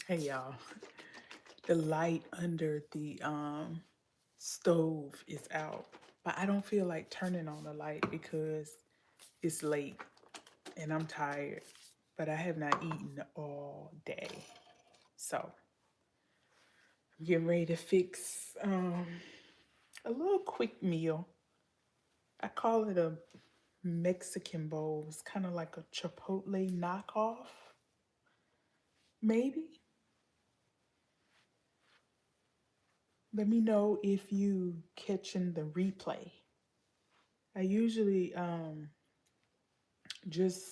Hey y'all, the light under the stove is out, but I don't feel like turning on the light because it's late and I'm tired, but I have not eaten all day. So I'm getting ready to fix a little quick meal. I call it a Mexican bowl. It's kind of like a Chipotle knockoff, maybe. Let me know if you catching the replay. I usually just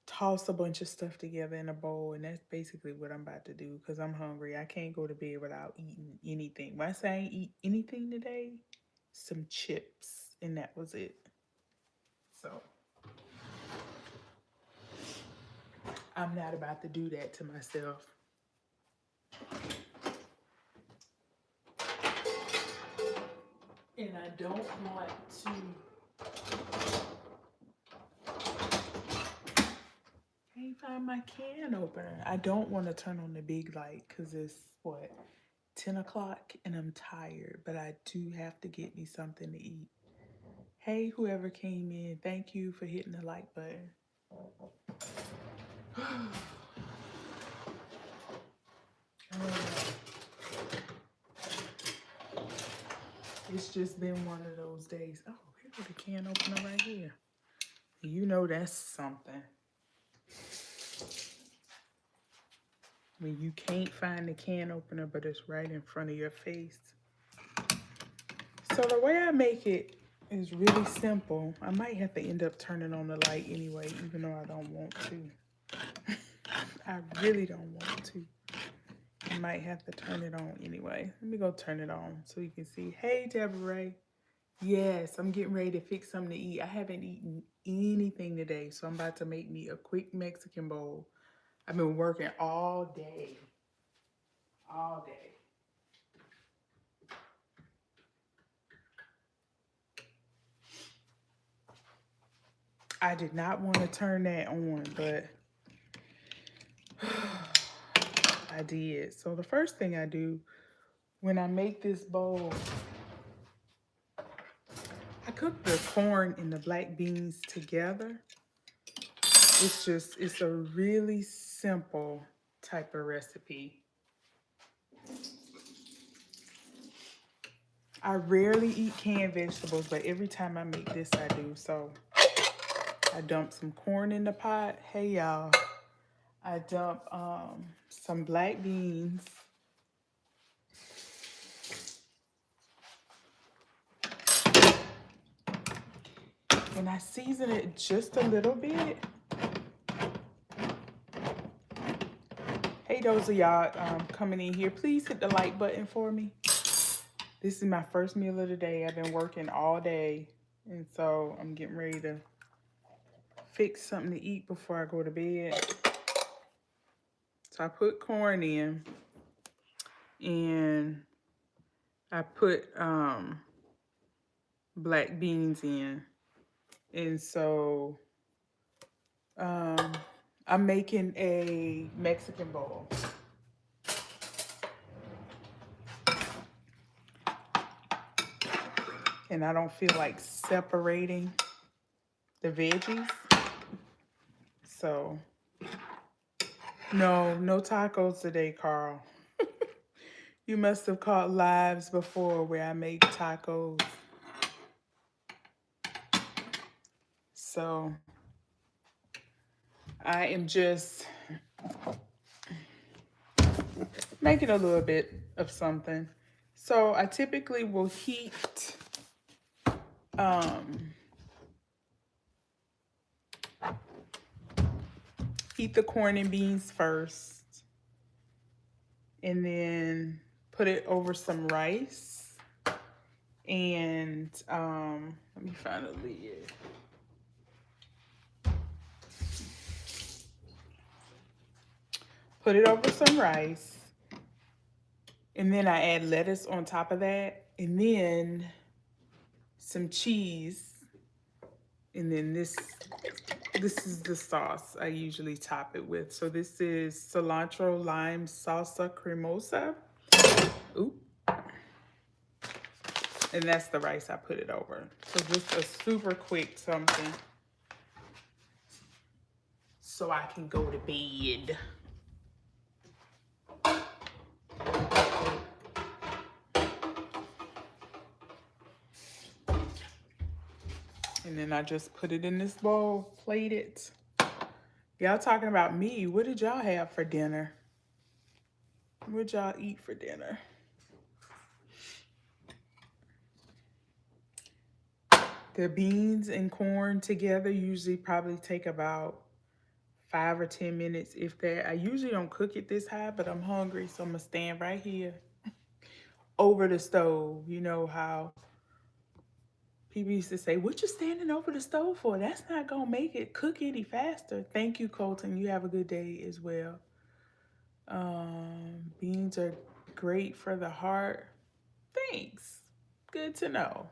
toss a bunch of stuff together in a bowl, and that's basically what I'm about to do because I'm hungry. I can't go to bed without eating anything. When I say I ain't eat anything today, some chips, and that was it. So I'm not about to do that to myself. And I don't want to. Can't find my can opener. I don't want to turn on the big light because it's what, 10 o'clock, and I'm tired, but I do have to get me something to eat. Hey, whoever came in, thank you for hitting the like button. It's just been one of those days. Oh, here's the can opener right here. You know that's something. When you can't find the can opener, but it's right in front of your face. So the way I make it is really simple. I might have to end up turning on the light anyway, even though I don't want to. I really don't want to. I might have to turn it on anyway. Let me go turn it on so you can see. Hey, Deborah. Yes, I'm getting ready to fix something to eat. I haven't eaten anything today, so I'm about to make me a quick Mexican bowl. I've been working all day. All day. I did not want to turn that on, but I did. So the first thing I do when I make this bowl, I cook the corn and the black beans together. It's a really simple type of recipe. I rarely eat canned vegetables, but every time I make this, I do. So I dump some corn in the pot. Hey, y'all. I dump some black beans. And I season it just a little bit. Hey, those of y'all coming in here, please hit the like button for me. This is my first meal of the day. I've been working all day, and so I'm getting ready to fix something to eat before I go to bed. So I put corn in, and I put black beans in, and so I'm making a Mexican bowl. And I don't feel like separating the veggies. So, no tacos today, Carl. You must have caught lives before where I make tacos. So, I am just making a little bit of something. So, I typically will um, heat the corn and beans first, and then put it over some rice. And let me find a lid. Put it over some rice. And then I add lettuce on top of that. And then some cheese. And then this This is the sauce I usually top it with. So this is cilantro lime salsa cremosa. Ooh. And that's the rice I put it over. So just a super quick something so I can go to bed. And then I just put it in this bowl, plate it. Y'all talking about me. What did y'all have for dinner? What'd y'all eat for dinner? The beans and corn together usually probably take about 5 or 10 minutes, if that. I usually don't cook it this high, but I'm hungry, so I'm gonna stand right here over the stove. You know how people used to say, "What you standing over the stove for? That's not gonna make it cook any faster." Thank you, Colton. You have a good day as well. Beans are great for the heart. Thanks. Good to know.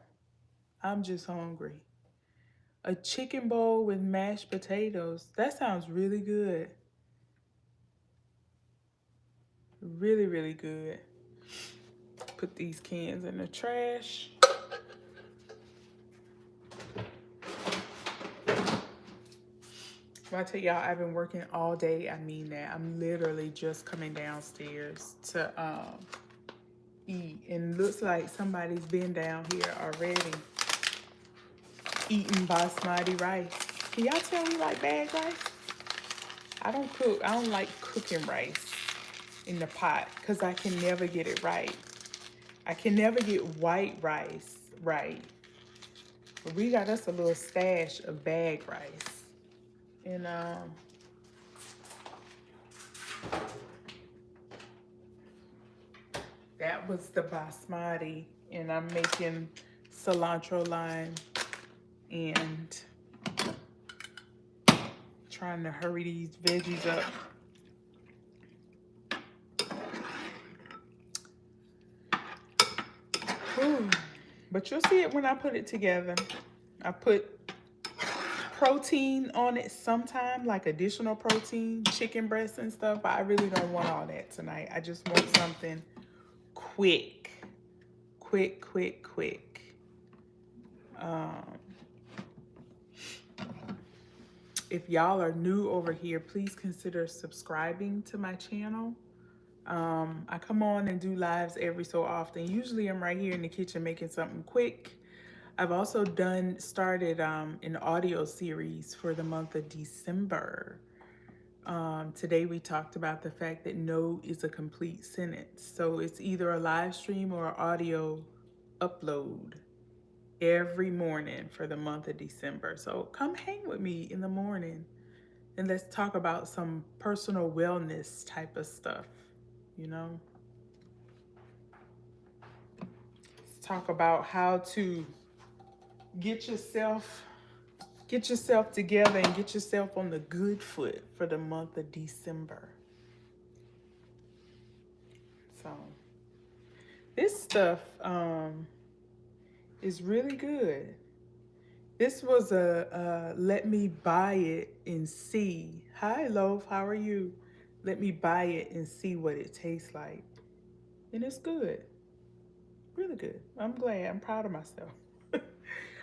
I'm just hungry. A chicken bowl with mashed potatoes. That sounds really good. Really, really good. Put these cans in the trash. When I tell y'all I've been working all day, I mean that. I'm literally just coming downstairs to eat. And looks like somebody's been down here already eating basmati rice. Can y'all tell me like bad rice? I don't like cooking rice in the pot because I can never get it right. I can never get white rice right. But we got us a little stash of bag rice. And that was the basmati. And I'm making cilantro lime and trying to hurry these veggies up. Ooh. But you'll see it when I put it together. I put protein on it sometime, like additional protein, chicken breasts and stuff, but I really don't want all that tonight. I just want something quick. If y'all are new over here, please consider subscribing to my channel. I come on and do lives every so often. Usually I'm right here in the kitchen making something quick. I've also started an audio series for the month of December. Today we talked about the fact that no is a complete sentence. So it's either a live stream or an audio upload every morning for the month of December. So come hang with me in the morning and let's talk about some personal wellness type of stuff, you know? Let's talk about how to get yourself together and get yourself on the good foot for the month of December. So this stuff is really good. This was a let me buy it and see. Hi, Loaf, how are you? Let me buy it and see what it tastes like. And it's good. Really good. I'm glad. I'm proud of myself.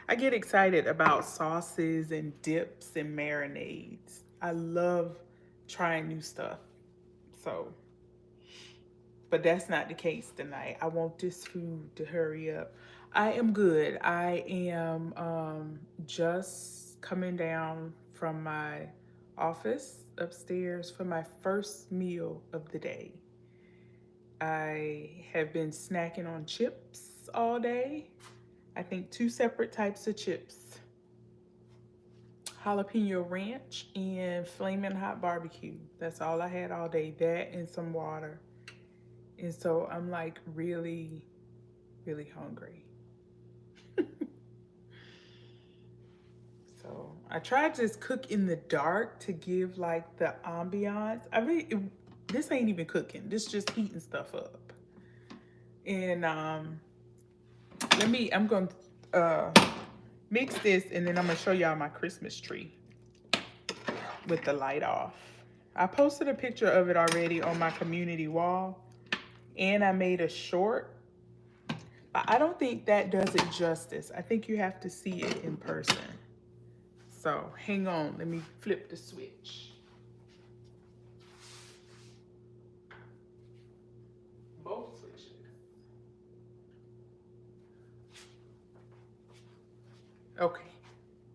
I get excited about sauces and dips and marinades. I love trying new stuff. So, but that's not the case tonight. I want this food to hurry up. I am good. I am just coming down from my office upstairs for my first meal of the day. I have been snacking on chips all day. I think 2 separate types of chips. Jalapeno ranch and flaming hot barbecue. That's all I had all day. That and some water. And so I'm like really, really hungry. So I tried to just cook in the dark to give like the ambiance. I mean, this ain't even cooking. This just heating stuff up. And I'm going to mix this and then I'm going to show y'all my Christmas tree. with the light off. I posted a picture of it already on my community wall, and I made a short. But I don't think that does it justice. I think you have to see it in person. So hang on, let me flip the switch. Both switches. Okay,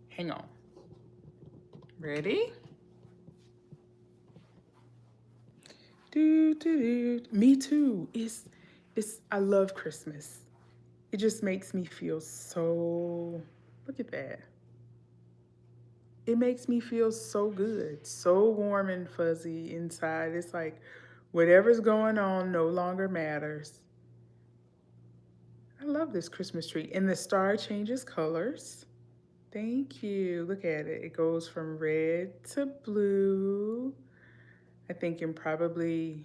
hang on. Ready? Me too. I love Christmas. It just makes me feel so, look at that. It makes me feel so good, so warm and fuzzy inside. It's like whatever's going on no longer matters. I love this Christmas tree. And the star changes colors. Thank you. Look at it. It goes from red to blue. I think in probably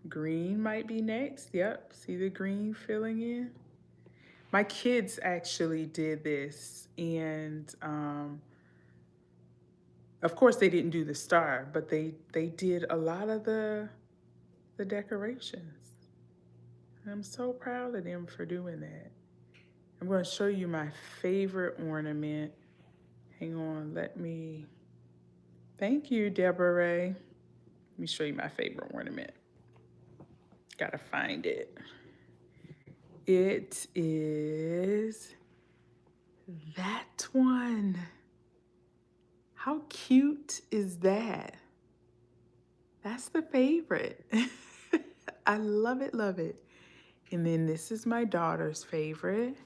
green might be next. Yep. See the green filling in? My kids actually did this, and of course they didn't do the star, but they did a lot of the decorations. I'm so proud of them for doing that. I'm going to show you my favorite ornament. Hang on, thank you, Deborah Ray. Let me show you my favorite ornament. Gotta find it. It is that one. How cute is that? That's the favorite. I love it, love it. And then this is my daughter's favorite,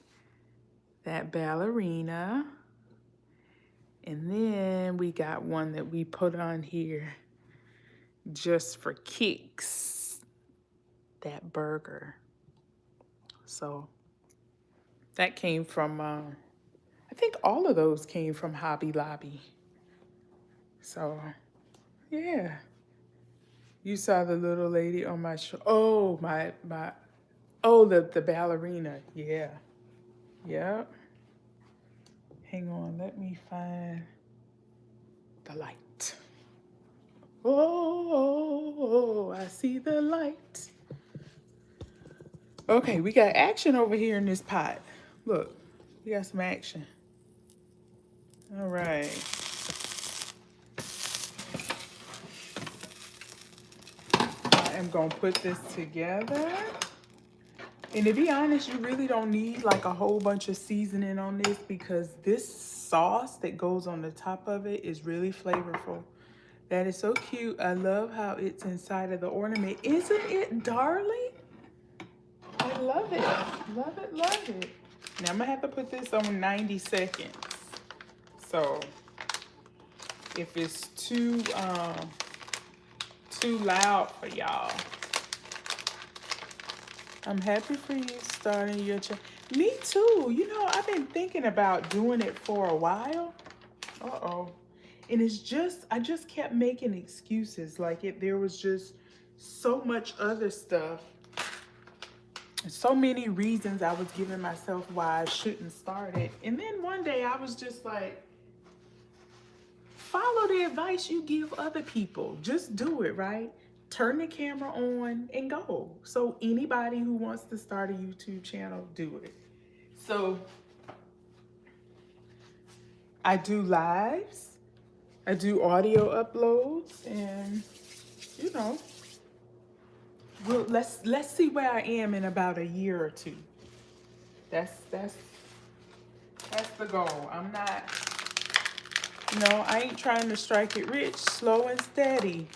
that ballerina. And then we got one that we put on here just for kicks, that burger. So that came from, I think all of those came from Hobby Lobby. So, yeah. You saw the little lady on my show. Oh, the ballerina. Yeah. Yep. Hang on, let me find the light. Oh, I see the light. Okay, we got action over here in this pot. Look, we got some action. All right. I am gonna put this together. And to be honest, you really don't need like a whole bunch of seasoning on this, because this sauce that goes on the top of it is really flavorful. That is so cute. I love how it's inside of the ornament. Isn't it darling? I love it. Love it, love it. Now I'm gonna have to put this on 90 seconds. So if it's too loud for y'all, I'm happy for you starting your channel. Me too. You know, I've been thinking about doing it for a while. Uh-oh. And it's just, I just kept making excuses. Like there was just so much other stuff. So many reasons I was giving myself why I shouldn't start it. And then one day I was just like, follow the advice you give other people. Just do it, right? Turn the camera on and go. So anybody who wants to start a YouTube channel, do it. So I do lives, I do audio uploads, and you know, let's see where I am in about a year or two. That's the goal. I'm not, I ain't trying to strike it rich. Slow and steady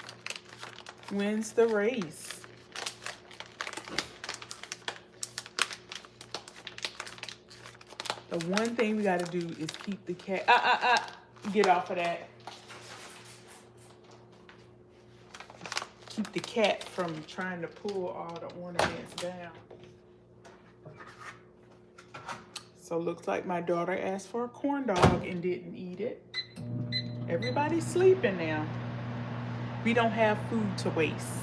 wins the race. The one thing we got to do is keep the cat. Get off of that. Keep the cat from trying to pull all the ornaments down. So looks like my daughter asked for a corn dog and didn't eat it. Everybody's sleeping now. We don't have food to waste.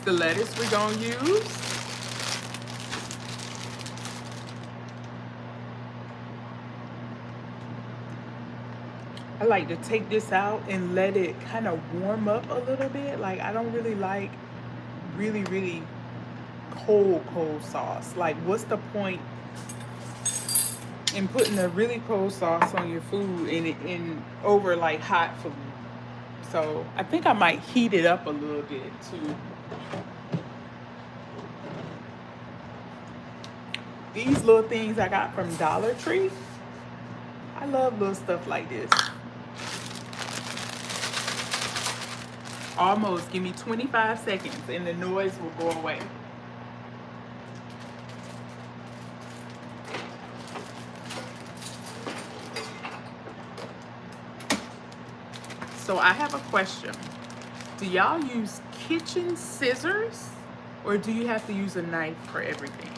the lettuce we're gonna use. I like to take this out and let it kind of warm up a little bit. Like, I don't really like really cold sauce. Like, what's the point in putting a really cold sauce on your food and over like hot food? So I think I might heat it up a little bit too. These little things I got from Dollar Tree, I love little stuff like this. Almost, give me 25 seconds and the noise will go away. So I have a question. Do y'all use kitchen scissors or do you have to use a knife for everything?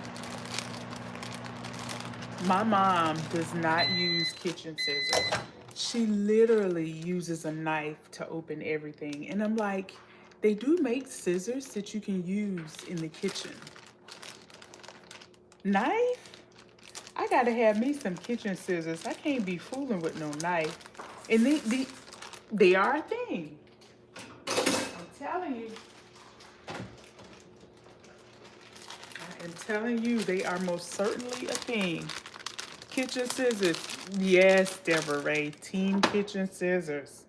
My mom does not use kitchen scissors. She literally uses a knife to open everything. And I'm like, they do make scissors that you can use in the kitchen. Knife? I gotta have me some kitchen scissors. I can't be fooling with no knife. And they are a thing. I'm telling you. I am telling you, they are most certainly a thing. Kitchen scissors. Yes, Deborah Ray. Team kitchen scissors.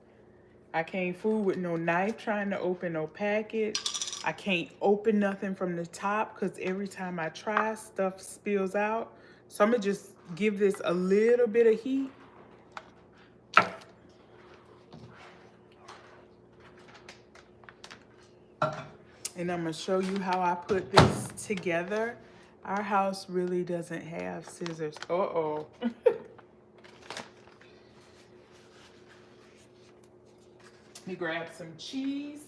I can't fool with no knife trying to open no package. I can't open nothing from the top because every time I try, stuff spills out. So I'm going to just give this a little bit of heat. And I'm going to show you how I put this together. Our house really doesn't have scissors. Uh-oh. Let me grab some cheese.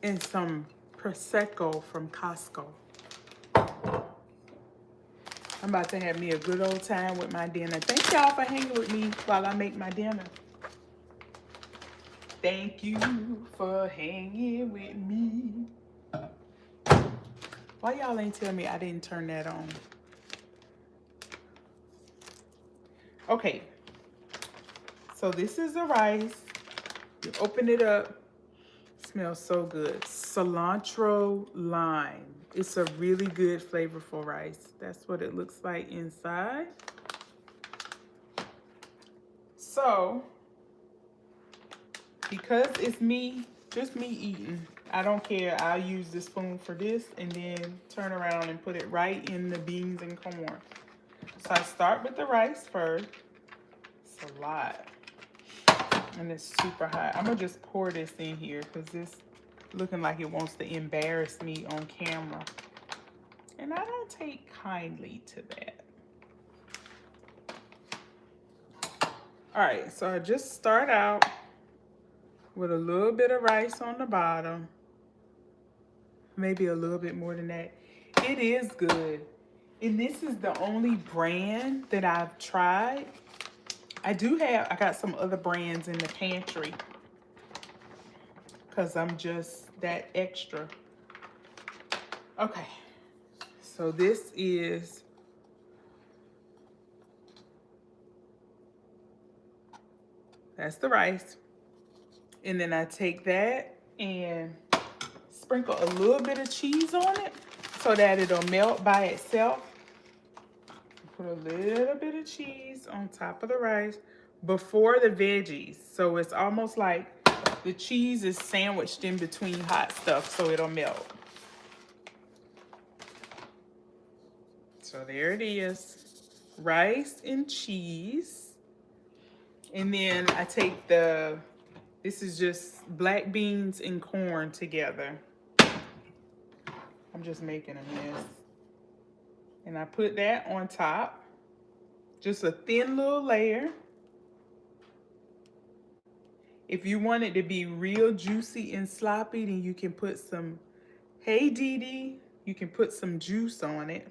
And some Prosecco from Costco. I'm about to have me a good old time with my dinner. Thank y'all for hanging with me while I make my dinner. Thank you for hanging with me. Why y'all ain't tell me I didn't turn that on? Okay. So this is the rice. You open it up. It smells so good. Cilantro lime. It's a really good flavorful rice. That's what it looks like inside. So, because it's me, just me eating, I don't care. I'll use this spoon for this and then turn around and put it right in the beans and corn. So I start with the rice first. It's a lot. And it's super hot. I'm going to just pour this in here because this looking like it wants to embarrass me on camera. And I don't take kindly to that. All right, so I just start out with a little bit of rice on the bottom. Maybe a little bit more than that. It is good. And this is the only brand that I've tried. I got some other brands in the pantry because I'm just that extra. Okay, so this is that's the rice. And then I take that and sprinkle a little bit of cheese on it so that it'll melt by itself. Put a little bit of cheese on top of the rice before the veggies. So it's almost like the cheese is sandwiched in between hot stuff so it'll melt. So there it is. Rice and cheese. And then I take this is just black beans and corn together. I'm just making a mess. And I put that on top. Just a thin little layer. If you want it to be real juicy and sloppy, then you can put some, hey Dee Dee, you can put some juice on it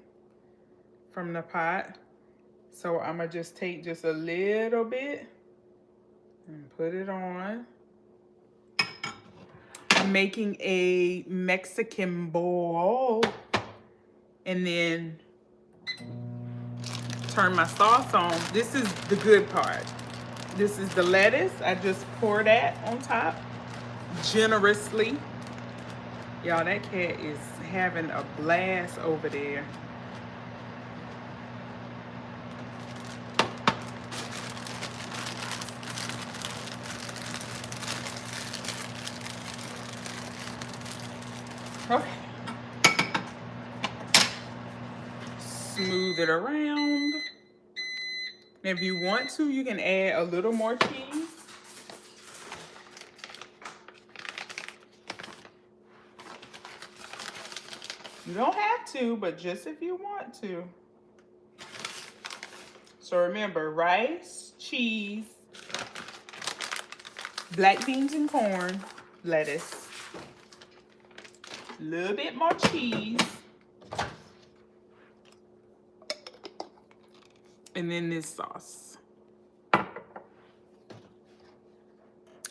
from the pot. So I'm gonna just take just a little bit and put it on. I'm making a Mexican bowl and then turn my sauce on. This is the good part. This is the lettuce. I just pour that on top generously. Y'all, that cat is having a blast over there. Okay. Smooth it around. If you want to, you can add a little more cheese. You don't have to, but just if you want to. So remember, rice, cheese, black beans and corn, lettuce, a little bit more cheese, and then this sauce.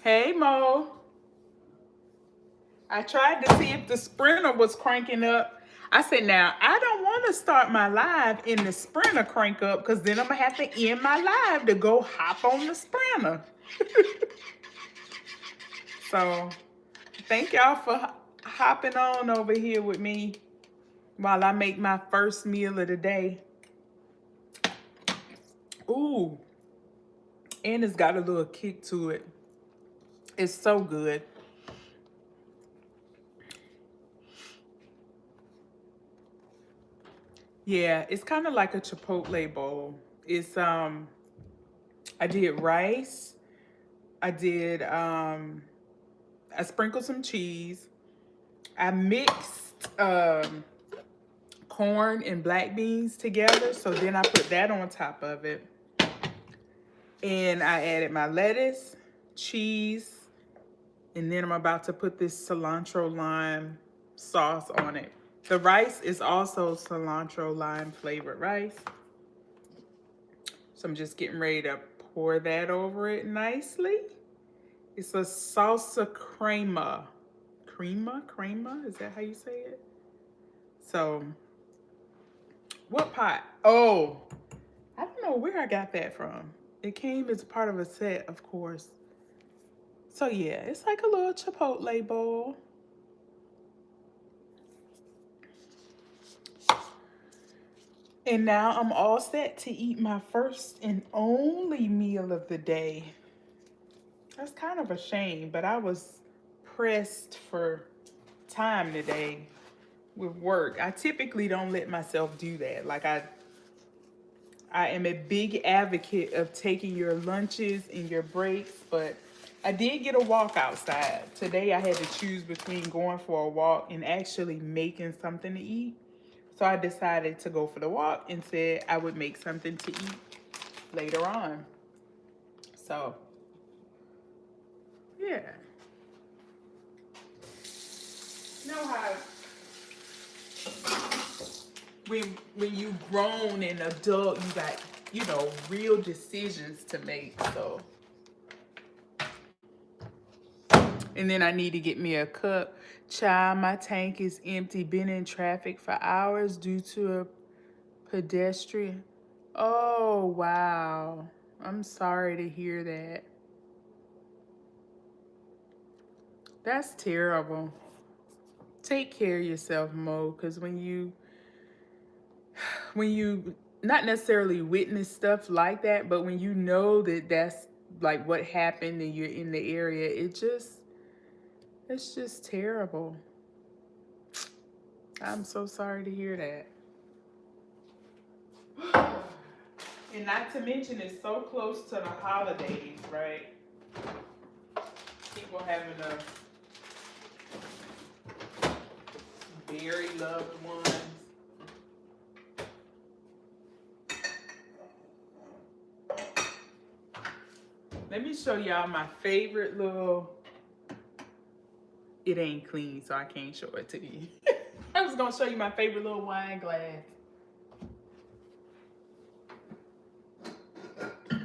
Hey, Mo. I tried to see if the sprinter was cranking up. I said, now, I don't want to start my live in the sprinter crank up because then I'm going to have to end my live to go hop on the sprinter. So, thank y'all for hopping on over here with me while I make my first meal of the day. Ooh, and it's got a little kick to it. It's so good. Yeah, it's kind of like a Chipotle bowl. It's I did rice. I sprinkled some cheese. I mixed corn and black beans together, so then I put that on top of it. And I added my lettuce, cheese, and then I'm about to put this cilantro lime sauce on it. The rice is also cilantro lime flavored rice. So I'm just getting ready to pour that over it nicely. It's a salsa crema. Crema? Is that how you say it? So, what pot? Oh, I don't know where I got that from. It came as part of a set, of course. So yeah, it's like a little Chipotle bowl. And now I'm all set to eat my first and only meal of the day. That's kind of a shame, but I was pressed for time today with work. I typically don't let myself do that. Like I am a big advocate of taking your lunches and your breaks, but I did get a walk outside. Today I had to choose between going for a walk and actually making something to eat. So I decided to go for the walk and said I would make something to eat later on. So, yeah. You know how when you've grown and adult, you got, real decisions to make. So, and then I need to get me a cup. Child, my tank is empty. Been in traffic for hours due to a pedestrian. Oh, wow. I'm sorry to hear that. That's terrible. Take care of yourself, Mo, because when you not necessarily witness stuff like that, but when you know that that's like what happened and you're in the area, it's just terrible. I'm so sorry to hear that. And not to mention, it's so close to the holidays, right? People having to bury loved ones. Let me show y'all my favorite little. It ain't clean, so I can't show it to you. I was gonna show you my favorite little wine glass,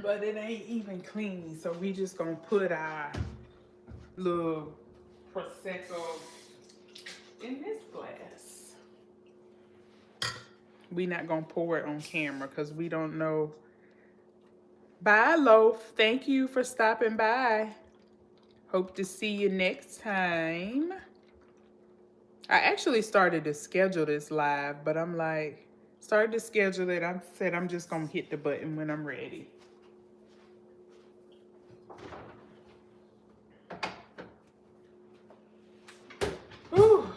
but it ain't even clean. So we just gonna put our little Prosecco in this glass. We not gonna pour it on camera because we don't know. Bye, Loaf. Thank you for stopping by. Hope to see you next time. I actually started to schedule this live, but I'm like, started to schedule it. I said I'm just gonna hit the button when I'm ready. Whew.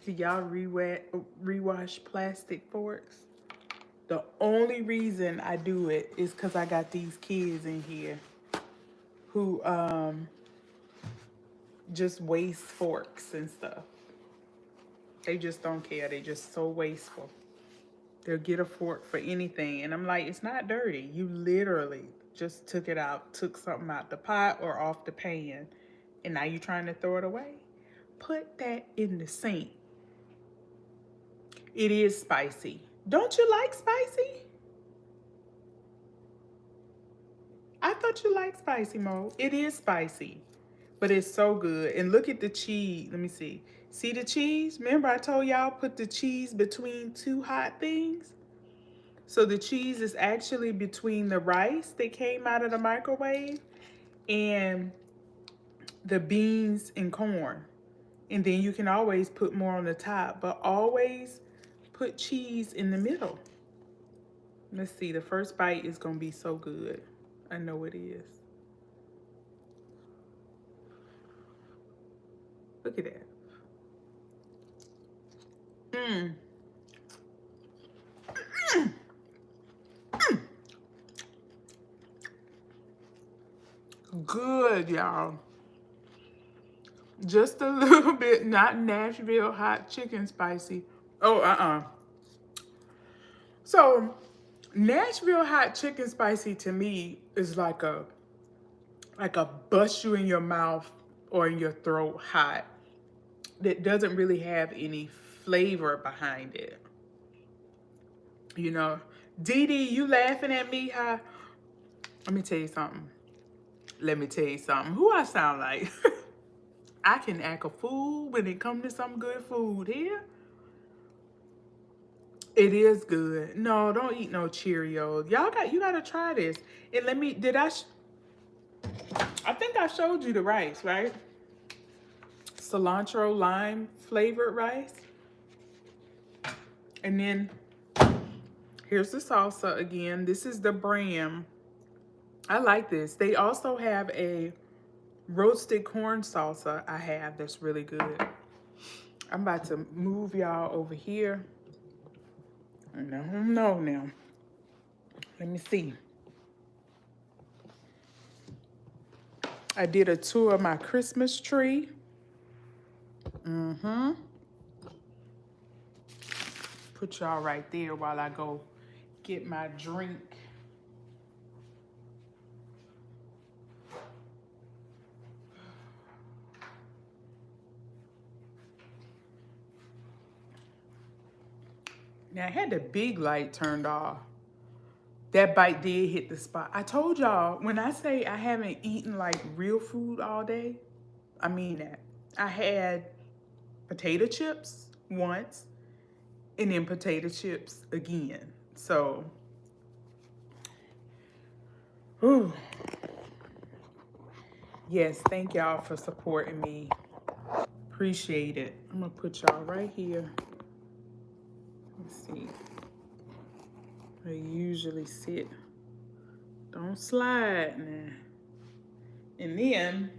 Do y'all rewash plastic forks? The only reason I do it is because I got these kids in here who just waste forks and stuff. They just don't care. They just so wasteful. They'll get a fork for anything. And I'm like, it's not dirty. You literally just took it out, took something out the pot or off the pan, and now you're trying to throw it away. Put that in the sink. It is spicy. Don't you like spicy? I thought you liked spicy, Mo. It is spicy, but it's so good. And look at the cheese. Let me see. See the cheese? Remember I told y'all put the cheese between two hot things? So the cheese is actually between the rice that came out of the microwave and the beans and corn. And then you can always put more on the top, but always put cheese in the middle. Let's see, the first bite is gonna be so good. I know it is. Look at that. Mmm. Good, y'all. Just a little bit, not Nashville hot chicken spicy. Oh, So, Nashville hot chicken spicy to me is like a bust you in your mouth or in your throat hot that doesn't really have any flavor behind it. You know, Dee Dee, you laughing at me? Huh? Let me tell you something. Who I sound like? I can act a fool when it comes to some good food here. It is good. No, don't eat no Cheerios. You gotta try this. And I think I showed you the rice, right? Cilantro lime flavored rice. And then here's the salsa again. This is the brand. I like this. They also have a roasted corn salsa I have that's really good. I'm about to move y'all over here. No, now. Let me see. I did a tour of my Christmas tree. Put y'all right there while I go get my drink. Now I had the big light turned off. That bite did hit the spot. I told y'all, when I say I haven't eaten like real food all day, I mean that. I had potato chips once and then potato chips again. So, whew. Yes, thank y'all for supporting me. Appreciate it. I'm gonna put y'all right here. Let's see. I usually sit. Don't slide now. And then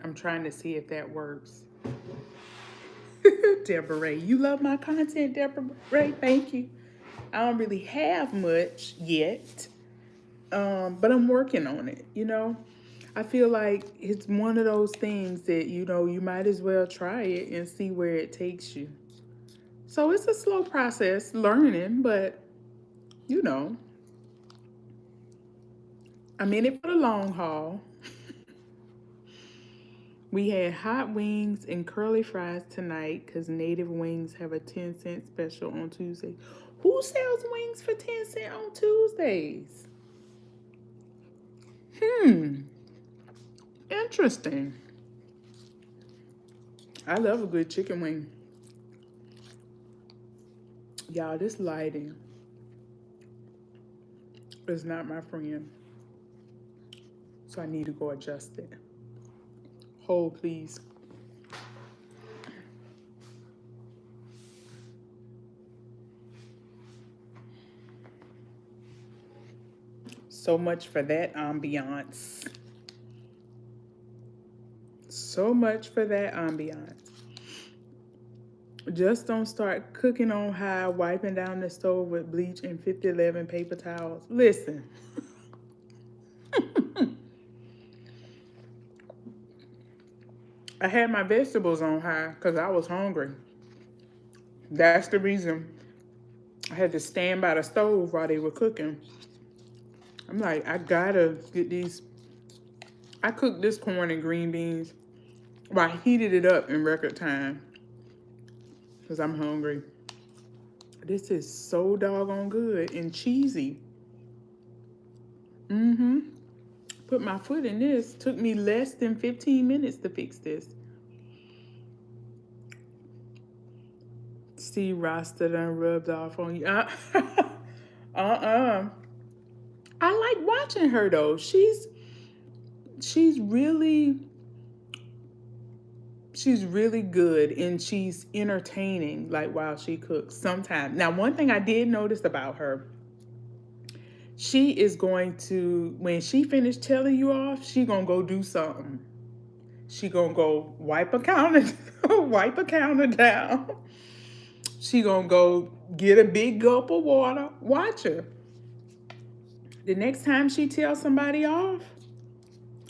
I'm trying to see if that works. Deborah Ray, you love my content, Deborah Ray. Thank you. I don't really have much yet, but I'm working on it, you know? I feel like it's one of those things that, you know, you might as well try it and see where it takes you. So it's a slow process learning, but, you know, I'm in it for the long haul. We had hot wings and curly fries tonight because Native Wings have a 10-cent special on Tuesday. Who sells wings for 10 cents on Tuesdays? Hmm, interesting. I love a good chicken wing. Y'all, this lighting is not my friend. So I need to go adjust it. Hold, please. So much for that ambiance. So much for that ambiance. Just don't start cooking on high, wiping down the stove with bleach and 5011 paper towels. Listen. I had my vegetables on high because I was hungry. That's the reason I had to stand by the stove while they were cooking. I'm like, I gotta get these. I cooked this corn and green beans. Well, I heated it up in record time because I'm hungry. This is so doggone good and cheesy. Mm-hmm. Put my foot in this. Took me less than 15 minutes to fix this. See, Rasta done rubbed off on you. Uh-uh. I like watching her though. She's really good and she's entertaining like while she cooks sometimes. Now, one thing I did notice about her, she is going to, when she finished telling you off, she gonna go do something. She gonna go wipe a counter, wipe a counter down. She gonna go get a big gulp of water. Watch her. The next time she tells somebody off,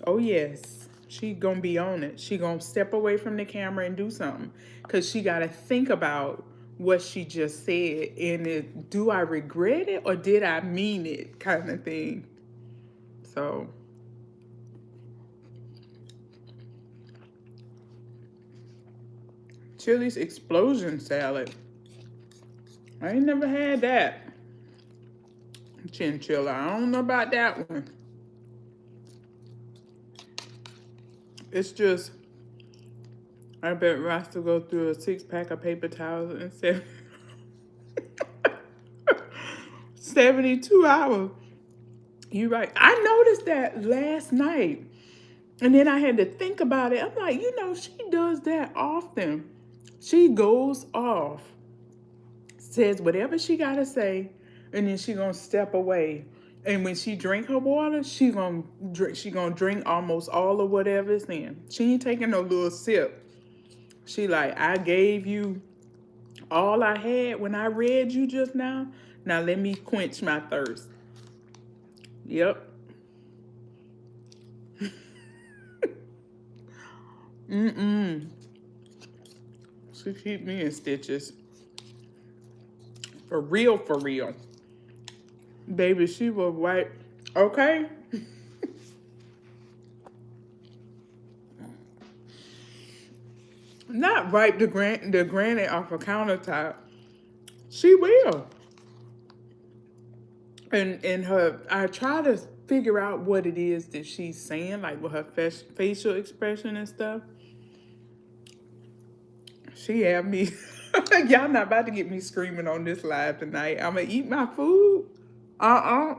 oh yes, she gonna be on it. She gonna step away from the camera and do something, cause she gotta think about what she just said and do I regret it or did I mean it, kind of thing. So Chili's explosion salad. I ain't never had that. Chinchilla. I don't know about that one. It's just, I bet Ross to go through a 6-pack of paper towels and 72 hours. You're right. I noticed that last night. And then I had to think about it. I'm like, you know, she does that often. She goes off, says whatever she gotta say, and then she gonna step away. And when she drink her water, she gonna drink almost all of whatever's in. She ain't taking no little sip. She like, I gave you all I had when I read you just now. Now let me quench my thirst. Yep. Mm-mm. She keep me in stitches. For real, for real. Baby, she was white. Okay. Not wipe the granny off a countertop. She will. And her, I try to figure out what it is that she's saying, like with her facial expression and stuff. She had me. Y'all not about to get me screaming on this live tonight. I'm gonna eat my food. Uh-uh.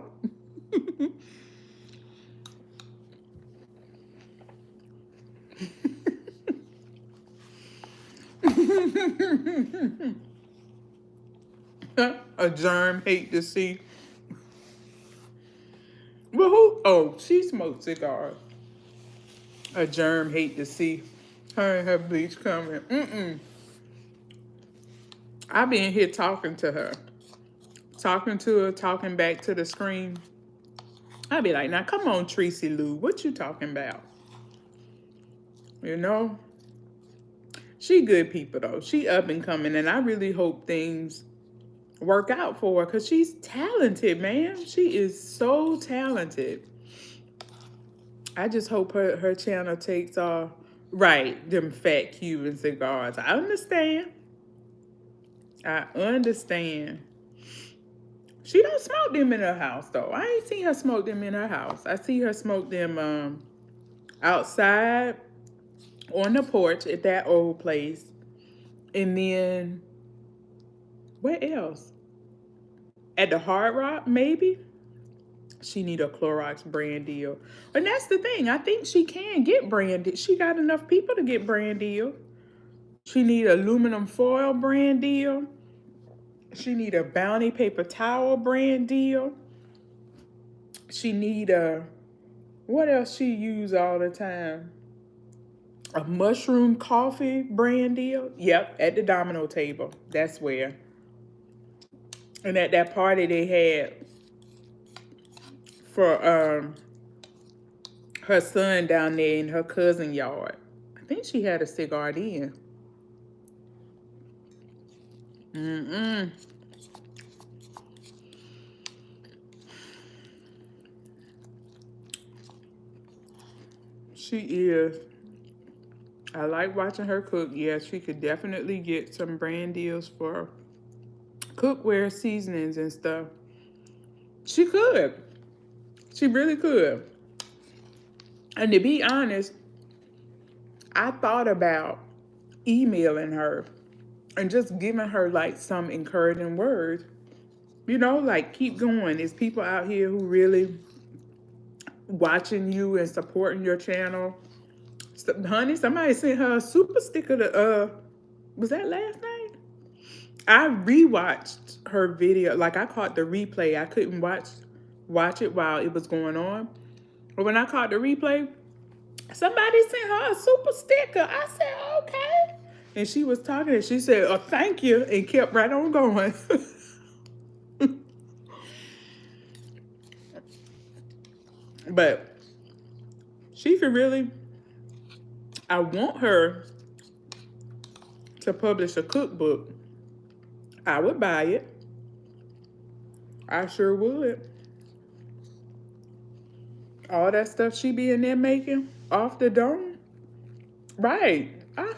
A germ hate to see. Well, who? Oh, she smoked cigars. A germ hate to see her and her bleach coming. Mm-mm. I been here talking to her. talking to her, talking back to the screen. I'd be like, now come on, Tracy Lou, what you talking about? You know? She good people though. She up and coming, and I really hope things work out for her because she's talented, man. She is so talented. I just hope her channel takes off. Right, them fat Cuban cigars. I understand. I understand. She don't smoke them in her house though. I ain't seen her smoke them in her house. I see her smoke them outside on the porch at that old place. And then where else? At the Hard Rock, maybe? She need a Clorox brand deal. And that's the thing. I think she can get branded. She got enough people to get brand deal. She need aluminum foil brand deal. She need a Bounty paper towel brand deal. She need a, what else she use all the time? A mushroom coffee brand deal. Yep, at the domino table. That's where. And at that party they had for her son down there in her cousin yard. I think she had a cigar then. She is. I like watching her cook. Yeah, she could definitely get some brand deals for cookware seasonings and stuff. She could. She really could. And to be honest, I thought about emailing her and just giving her like some encouraging words. You know, like keep going. There's people out here who really watching you and supporting your channel. So, honey, somebody sent her a super sticker to, was that last night? I rewatched her video. Like I caught the replay. I couldn't watch it while it was going on. But when I caught the replay, somebody sent her a super sticker. I said, okay. And she was talking and she said, oh, thank you, and kept right on going. But she could really, I want her to publish a cookbook. I would buy it. I sure would. All that stuff she be in there making off the dome. Right. I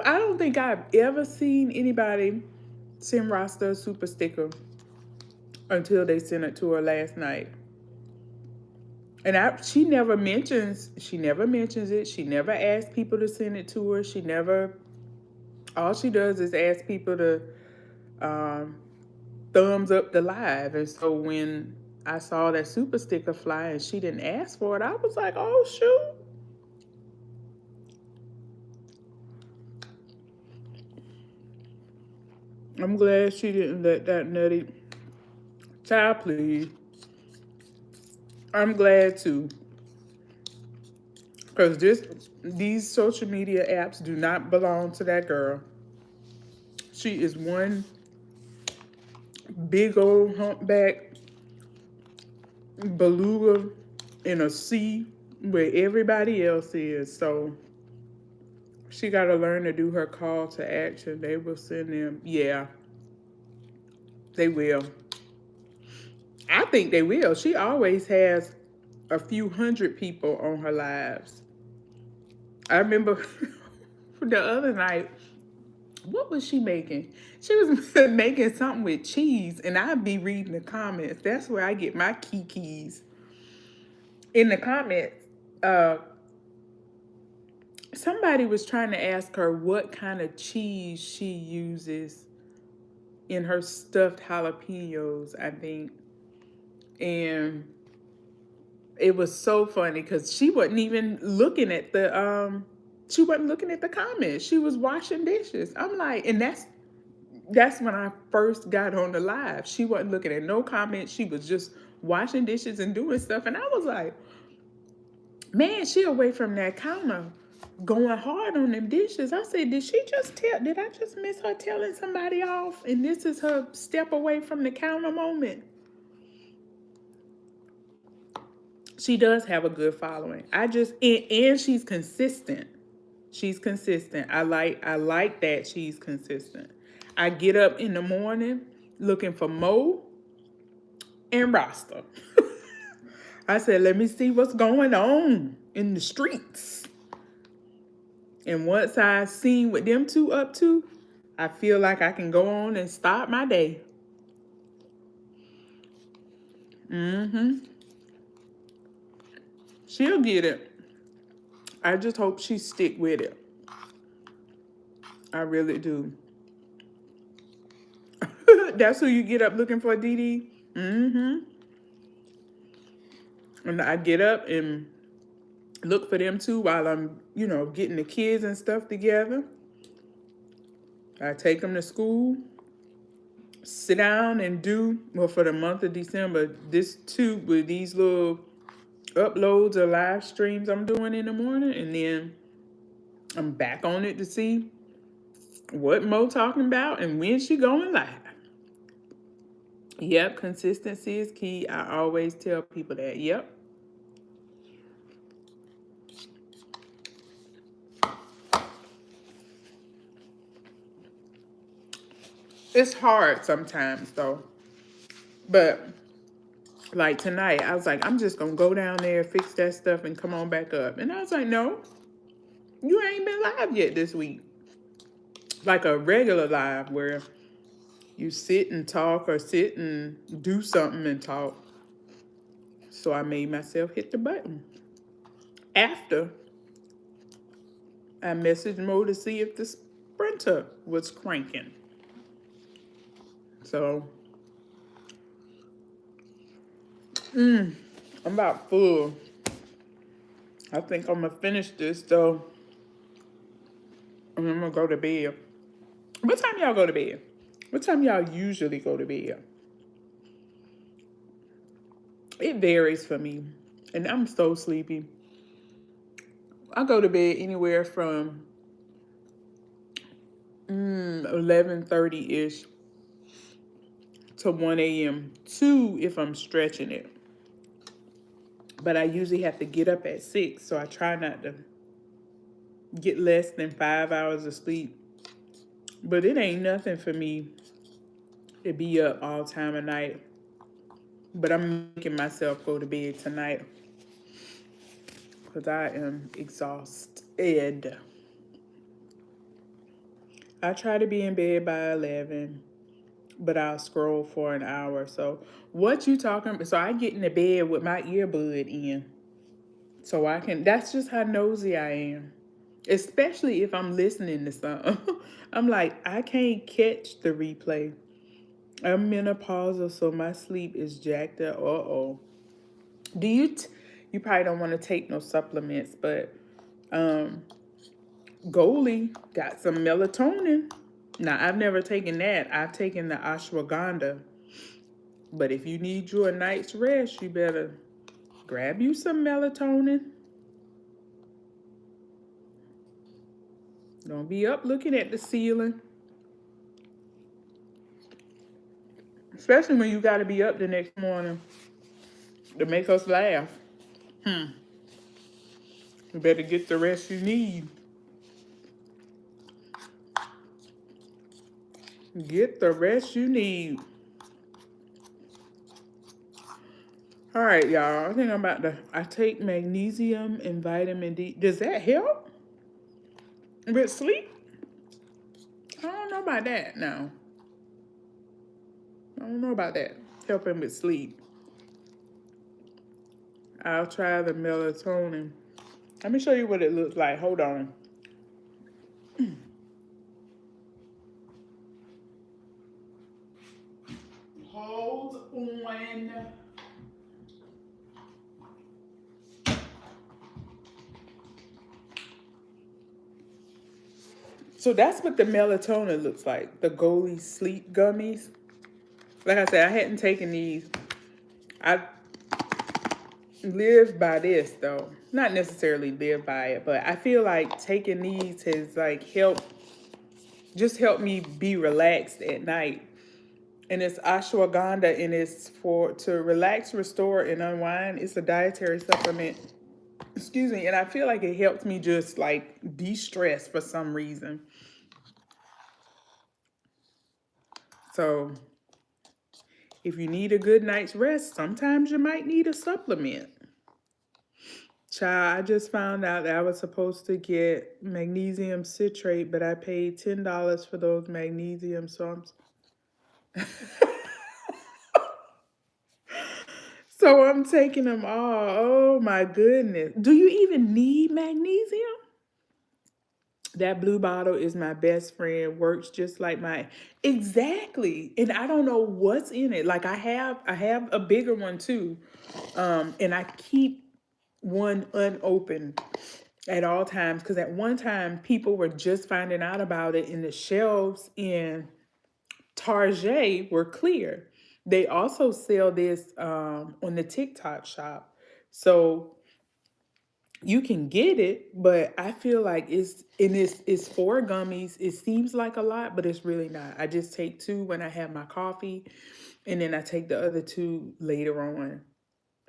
don't think I've ever seen anybody send Rasta a super sticker until they sent it to her last night. And she never mentions it. She never asks people to send it to her. All she does is ask people to thumbs up the live. And so when I saw that super sticker fly and she didn't ask for it, I was like, oh, shoot. I'm glad she didn't let that nutty child, please. I'm glad too. Because these social media apps do not belong to that girl. She is one big old humpback beluga in a sea where everybody else is. So she got to learn to do her call to action. They will send them. Yeah, they will. I think they will. She always has a few hundred people on her lives. I remember the other night, what was she making? She was making something with cheese, and I'd be reading the comments. That's where I get my keys. In the comments, somebody was trying to ask her what kind of cheese she uses in her stuffed jalapenos, I think. And it was so funny because she wasn't even looking at the comments. She was washing dishes. I'm like, and that's when I first got on the live. She wasn't looking at no comments. She was just washing dishes and doing stuff. And I was like, man, she away from that counter going hard on them dishes. I said, did I just miss her telling somebody off? And this is her step away from the counter moment. She does have a good following. And she's consistent. She's consistent. I like that she's consistent. I get up in the morning looking for Mo and Rasta. I said, let me see what's going on in the streets. And once I seen what them two up to, I feel like I can go on and start my day. She'll get it. I just hope she stick with it. I really do. That's who you get up looking for, Dee Dee? And I get up and look for them too while I'm, getting the kids and stuff together. I take them to school, sit down and do, well, for the month of December, with these little uploads or live streams I'm doing in the morning, and then I'm back on it to see what Mo talking about and when she going live. Yep, consistency is key. I always tell people that. Yep. It's hard sometimes though. But like tonight, I was like, I'm just gonna go down there, fix that stuff, and come on back up. And I was like, no, you ain't been live yet this week. Like a regular live where you sit and talk or sit and do something and talk. So I made myself hit the button. After I messaged Mo to see if the Sprinter was cranking. So, I'm about full. I think I'm gonna finish this though. And I'm gonna go to bed. What time y'all go to bed? What time y'all usually go to bed? It varies for me. And I'm so sleepy. I go to bed anywhere from 11:30-ish to 1 a.m. 2 if I'm stretching it. But I usually have to get up at 6, so I try not to get less than 5 hours of sleep. But it ain't nothing for me to be up all time of night. But I'm making myself go to bed tonight because I am exhausted. I try to be in bed by 11, but I'll scroll for an hour. So what you talking about? So I get in the bed with my earbud in. So that's just how nosy I am. Especially if I'm listening to something. I'm like, I can't catch the replay. I'm menopausal, so my sleep is jacked up. Do you probably don't want to take no supplements, but Goalie got some melatonin. Now, I've never taken that. I've taken the ashwagandha. But if you need you a night's rest, you better grab you some melatonin. Don't be up looking at the ceiling. Especially when you got to be up the next morning to make us laugh. You better get the rest you need. Get the rest you need. All right, y'all. I think I take magnesium and vitamin D. Does that help with sleep? I don't know about that now. I don't know about that. Helping with sleep. I'll try the melatonin. Let me show you what it looks like. Hold on. Hold on. So that's what the melatonin looks like. The Goalie sleep gummies. Like I said, I hadn't taken these. live by this though. Not necessarily live by it, but I feel like taking these has like helped me be relaxed at night. And it's ashwagandha, and it's for to relax, restore, and unwind. It's a dietary supplement. Excuse me, and I feel like it helps me just like de-stress for some reason. So if you need a good night's rest, sometimes you might need a supplement. Child, I just found out that I was supposed to get magnesium citrate, but I paid $10 for those magnesium, so I'm taking them all. Oh my goodness. Do you even need magnesium? That blue bottle is my best friend, works just like my exactly. And I don't know what's in it. Like I have a bigger one too. And I keep one unopened at all times because at one time people were just finding out about it, and the shelves in Target were clear. They also sell this on the TikTok shop. So you can get it, but I feel like it's four gummies. It seems like a lot, but it's really not. I just take two when I have my coffee, and then I take the other two later on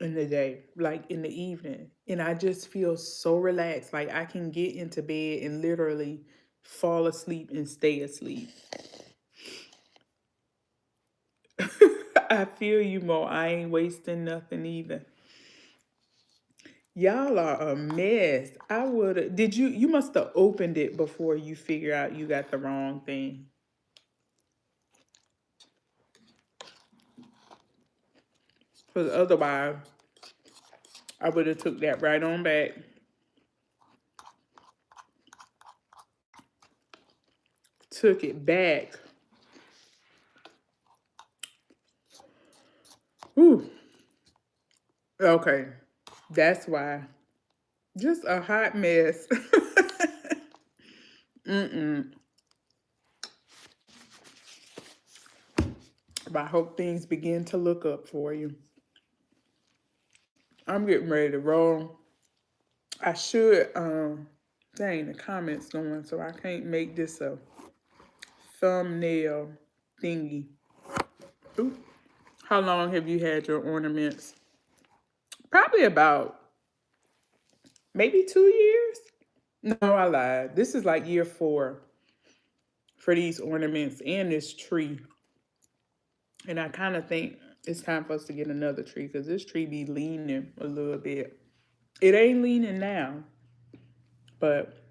in the day, like in the evening. And I just feel so relaxed. Like I can get into bed and literally fall asleep and stay asleep. I feel you, Mo. I ain't wasting nothing either. Y'all are a mess. I would have. Did you must have opened it before you figure out you got the wrong thing. Because otherwise, I would have took that right on back. Took it back. Ooh. Okay. That's why. Just a hot mess. Mm-mm. But I hope things begin to look up for you. I'm getting ready to roll. I should dang, the comments going, so I can't make this a thumbnail thingy. Ooh. How long have you had your ornaments? Probably about maybe 2 years. No, I lied. This is like year 4 for these ornaments and this tree. And I kind of think it's time for us to get another tree because this tree be leaning a little bit. It ain't leaning now, but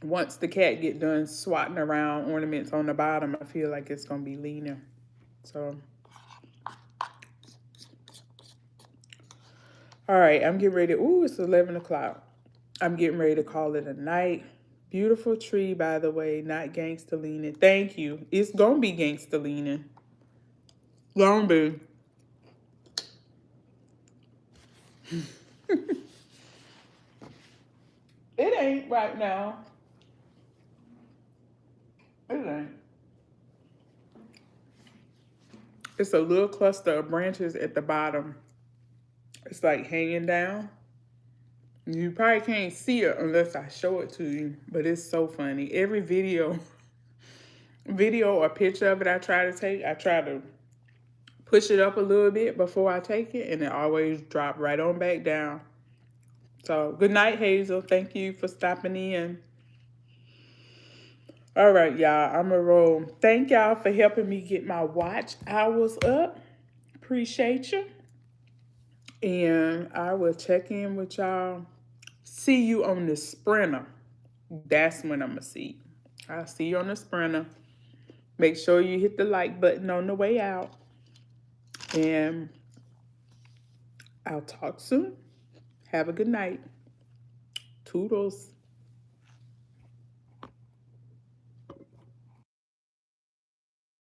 once the cat get done swatting around ornaments on the bottom, I feel like it's gonna be leaner. So, all right, I'm getting ready. Ooh, it's 11 o'clock. I'm getting ready to call it a night. Beautiful tree, by the way, not gangster leaning. Thank you. It's gonna be gangster leaning. Gonna be. It ain't right now. It ain't. It's a little cluster of branches at the bottom. It's like hanging down. You probably can't see it unless I show it to you, but it's so funny. Every video or picture of it I try to take, I try to push it up a little bit before I take it, and it always drop right on back down. So good night, Hazel. Thank you for stopping in. All right, y'all, I'm a roll. Thank y'all for helping me get my watch hours up. Appreciate you. And I will check in with y'all. See you on the sprinter. That's when I'm going to see you. I'll see you on the sprinter. Make sure you hit the like button on the way out. And I'll talk soon. Have a good night. Toodles.